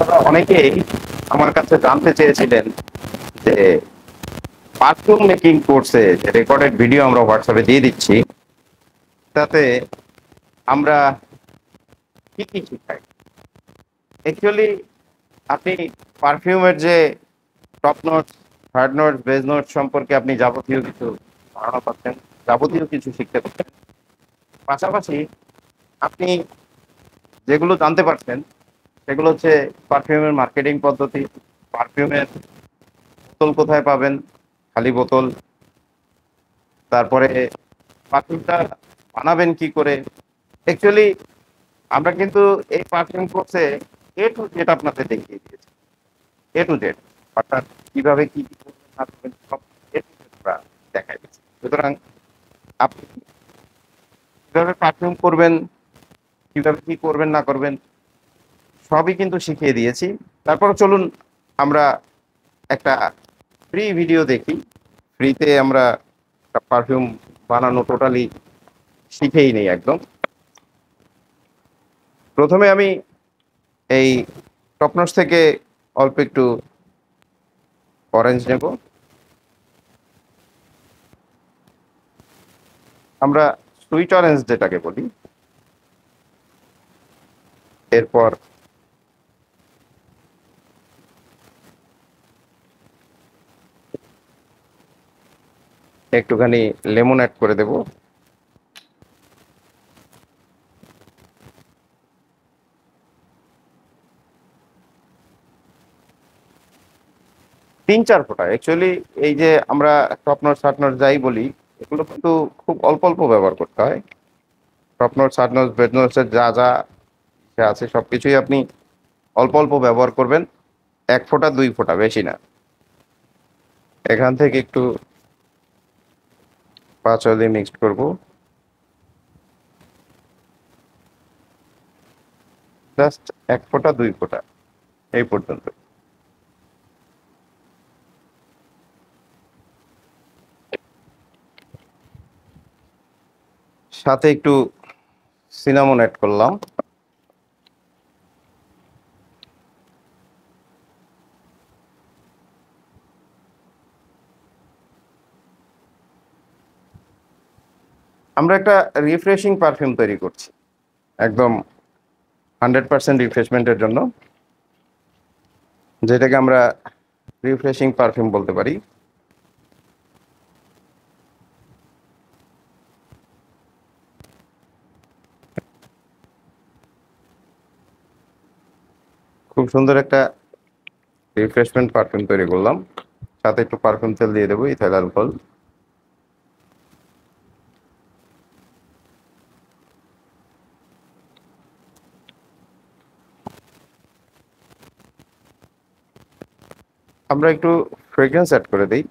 আপনারা অনেকেই আমার কাছে জানতে চেয়েছিলেন যে পারফিউম মেকিং কোর্সে যে রেকর্ডেড ভিডিও আমরা হোয়াটসঅ্যাপে দিয়ে দিচ্ছি, তাতে আমরা কি কি শিখাই। অ্যাকচুয়ালি আপনি পারফিউমের যে top notes, third notes, base notes সম্পর্কে আপনি যাবতীয় কিছু ধারণা পাচ্ছেন, যাবতীয় কিছু শিখতে পারছেন। পাশাপাশি আপনি যেগুলো জানতে পারছেন সেগুলো হচ্ছে পারফিউমের মার্কেটিং পদ্ধতি, পারফিউমের বোতল কোথায় পাবেন, খালি বোতল, তারপরে পারফিউমটা বানাবেন কি করে। অ্যাকচুয়ালি আমরা কিন্তু এই পারফিউম কোর্সে A to Z আপনাদের দেখিয়ে দিয়েছি, A to Z, অর্থাৎ কিভাবে কি কি করবেন না করবেন সব A to Z আমরা দেখাই দিচ্ছি। সুতরাং আপনি কিভাবে পারফিউম করবেন, কিভাবে কি করবেন না করবেন সবই কিন্তু শিখিয়ে দিয়েছি। তারপর চলুন আমরা একটা ফ্রি ভিডিও দেখি। ফ্রিতে আমরা পারফিউম বানানো টোটালি শিখেই নেই একদম। প্রথমে আমি এই টপনস থেকে অল্প একটু অরেঞ্জ নেব। আমরা সুইট অরেঞ্জ যেটাকে বলি। এরপর একটুখানি লেমন অ্যাড করে দেব। তিন চার ফোঁটা। অ্যাকচুয়ালি এই যে আমরা টপনট শার্টনট যাই বলি, এগুলো কিন্তু খুব অল্প অল্প ব্যবহার করতে হয়। টপনট শার্টনট বেডনটসের যা যা আছে সবকিছুই আপনি অল্প অল্প ব্যবহার করবেন, 1 ফোঁটা 2 ফোঁটা, বেশি না। এখান থেকে একটু পাঁচল দিয়ে মিক্সড করবো, জাস্ট 1 ফোঁটা 2 ফোঁটা এই পর্যন্ত। সাথে একটু সিনামন অ্যাড করলাম। আমরা একটা রিফ্রেশিং পারফিউম তৈরি করছি, একদম 100% রিফ্রেশমেন্টের জন্য, যেটাকে আমরা রিফ্রেশিং পারফিউম বলতে পারি। খুব সুন্দর একটা রিফ্রেশমেন্ট পারফিউম তৈরি করলাম। সাথে একটু পারফিউম তেল দিয়ে দেবো, ইথাইল অ্যালকোহল। আমরা একটু ফ্রেগ্রেন্স অ্যাড করে দিই।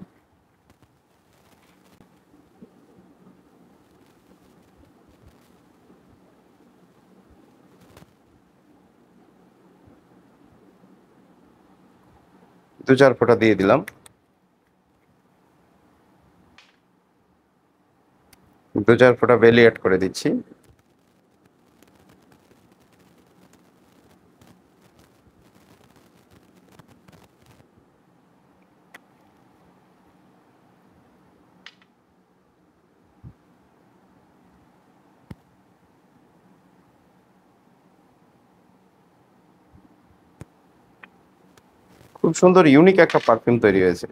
দু চার ফোঁটা দিয়ে দিলাম। দু চার ফোঁটা বেলি অ্যাড করে দিচ্ছি। খুব সুন্দর ইউনিক একটা পারফিউম তৈরি হয়েছে।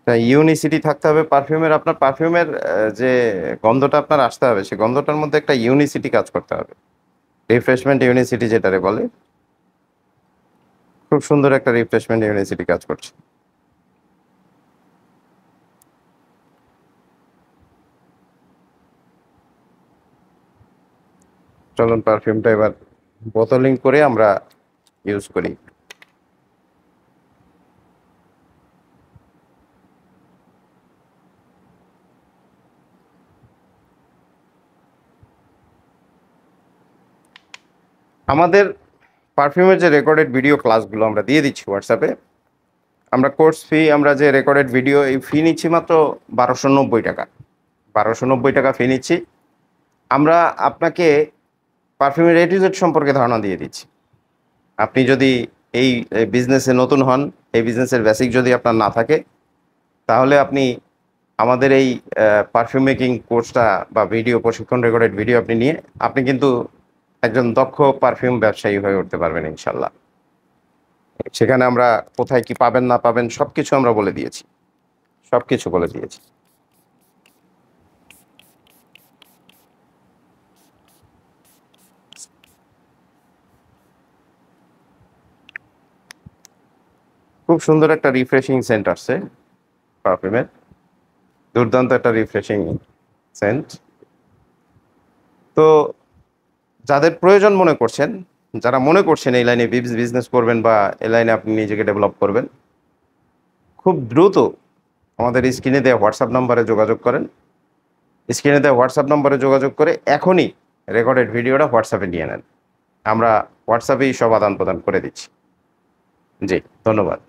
তাই ইউনিসিটি থাকতে হবে পারফিউমের। আপনার পারফিউমের যে গন্ধটা আপনার আসতে হবে, সেই গন্ধটার মধ্যে একটা ইউনিসিটি কাজ করতে হবে, রিফ্রেশমেন্ট ইউনিসিটি যেটারে বলে। খুব সুন্দর একটা রিফ্রেশমেন্ট ইউনিসিটি কাজ করছে। চলুন পারফিউমটা এবার বোতলিং করে আমরা ইউজ করি। আমাদের পারফিউমের যে রেকর্ডেড ভিডিও ক্লাসগুলো আমরা দিয়ে দিচ্ছি হোয়াটসঅ্যাপে। আমরা কোর্স ফি, আমরা যে রেকর্ডেড ভিডিও, এই ফি নিচ্ছি মাত্র 1290 টাকা। 1290 টাকা ফি নিচ্ছি। আমরা আপনাকে পারফিউমের A to Z সম্পর্কে ধারণা দিয়ে দিচ্ছি। আপনি যদি এই বিজনেসে নতুন হন, এই বিজনেসের বেসিক যদি আপনার না থাকে, তাহলে আপনি আমাদের এই পারফিউম মেকিং কোর্সটা বা ভিডিও প্রশিক্ষণ, রেকর্ডেড ভিডিও আপনি নিয়ে আপনি কিন্তু একজন দক্ষ পারফিউম ব্যবসায়ী হয়ে উঠতে পারবেন ইনশাল্লাহ। সেখানে আমরা কোথায় কি পাবেন না পাবেন সবকিছু আমরা বলে দিয়েছি, সবকিছু বলে দিয়েছি। খুব সুন্দর একটা রিফ্রেশিং সেন্ট আসছে পারফিউমের, দুর্দান্ত একটা রিফ্রেশিং সেন্ট। তো যাদের প্রয়োজন মনে করছেন, যারা মনে করছেন এই লাইনে বিজনেস করবেন বা এই লাইনে আপনি নিজেকে ডেভেলপ করবেন, খুব দ্রুত আমাদের স্ক্রিনে দেওয়া হোয়াটসঅ্যাপ নাম্বারে যোগাযোগ করেন। স্ক্রিনে দেওয়া হোয়াটসঅ্যাপ নাম্বারে যোগাযোগ করে এখনই রেকর্ডেড ভিডিওটা হোয়াটসঅ্যাপে নিয়ে নেন। আমরা হোয়াটসঅ্যাপেই সব আদান প্রদান করে দিচ্ছি। জি, ধন্যবাদ।